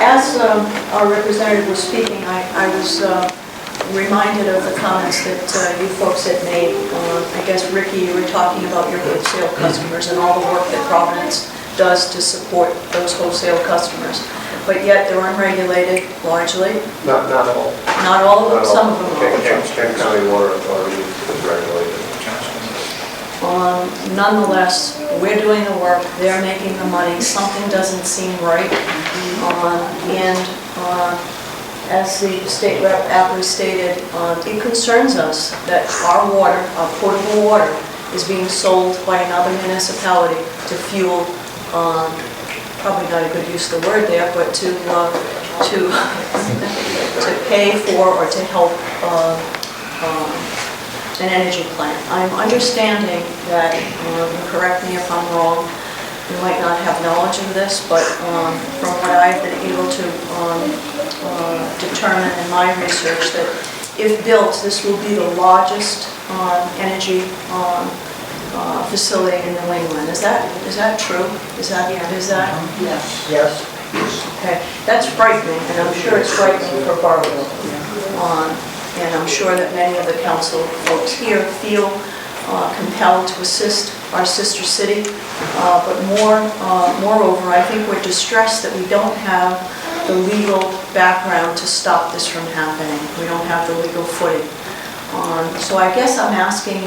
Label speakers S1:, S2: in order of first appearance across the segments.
S1: As our representative was speaking, I was reminded of the comments that you folks had made. I guess, Ricky, you were talking about your wholesale customers and all the work that Providence does to support those wholesale customers. But yet they're unregulated largely.
S2: Not all.
S1: Not all of them, some of them are.
S2: Kent County Water Authority is regulated.
S1: Nonetheless, we're doing the work, they're making the money, something doesn't seem right. As the state rep aptly stated, it concerns us that our water, our potable water, is being sold by another municipality to fuel, probably not a good use of the word there, but to pay for or to help an energy plant. I'm understanding that, correct me if I'm wrong, you might not have knowledge of this, but from what I've been able to determine in my research, that if built, this will be the largest energy facility in New England. Is that true? Is that?
S3: Yes. Yes.
S1: Okay, that's frightening, and I'm sure it's frightening for Barlow. And I'm sure that many of the council folks here feel compelled to assist our sister city, but moreover, I think we're distressed that we don't have the legal background to stop this from happening. We don't have the legal footing. So I guess I'm asking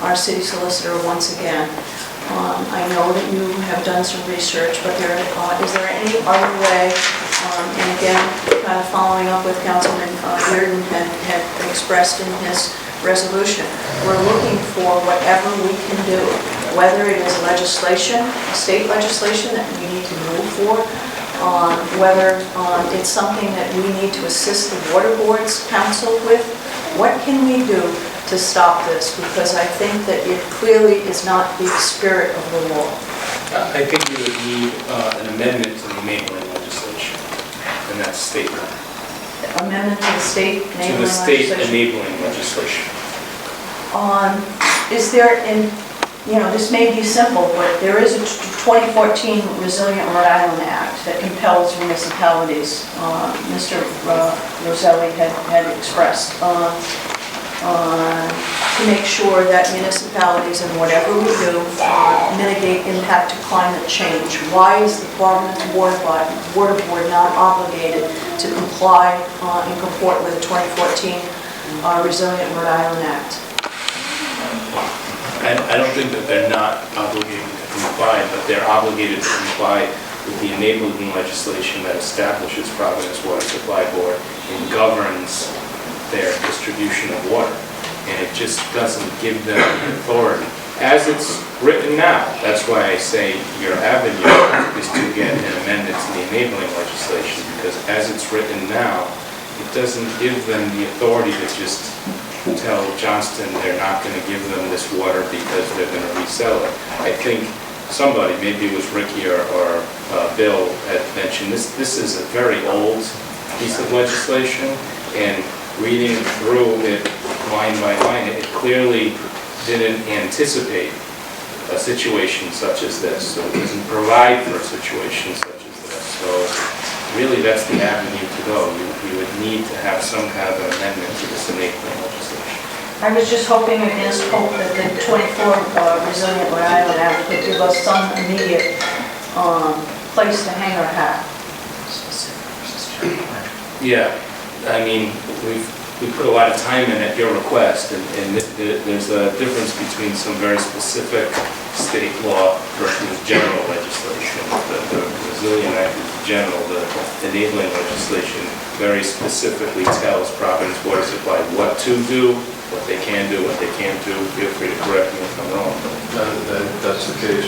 S1: our city solicitor once again. I know that you have done some research, but is there any other way, and again, kind of following up with Councilman Reardon had expressed in his resolution, we're looking for whatever we can do, whether it is legislation, state legislation that we need to move for, whether it's something that we need to assist the Water Boards Council with. What can we do to stop this? Because I think that it clearly is not the spirit of the law.
S4: I think you would need an amendment to the enabling legislation, and that's state law.
S1: Amendment to the state enabling legislation?
S4: To the state enabling legislation.
S1: Is there, this may be simple, but there is a 2014 Resilient Rhode Island Act that compels municipalities, Mr. Roselli had expressed, to make sure that municipalities and whatever we do mitigate impact to climate change. Why is the Providence Water Board not obligated to comply and comport with the 2014 Resilient Rhode Island Act?
S4: I don't think that they're not obligated to comply, but they're obligated to comply with the enabling legislation that establishes Providence Water Supply Board and governs their distribution of water. And it just doesn't give them the authority. As it's written now, that's why I say your avenue is to get an amendment to the enabling legislation, because as it's written now, it doesn't give them the authority to just tell Johnston they're not going to give them this water because they're going to resell it. I think somebody, maybe it was Ricky or Bill, had mentioned this is a very old piece of legislation, and reading through it line by line, it clearly didn't anticipate a situation such as this, so it doesn't provide for a situation such as this. So really that's the avenue to go. You would need to have some kind of an amendment to this enabling legislation.
S1: I was just hoping against hope that the 24 Resilient Rhode Island Act would give us some immediate place to hang our hat.
S4: Yeah, I mean, we put a lot of time in at your request, and there's a difference between some very specific state law versus general legislation. The Resilient Act is general. The enabling legislation very specifically tells Providence Water Supply what to do, what they can do, what they can't do. Feel free to correct me if I'm wrong.
S2: That's the case.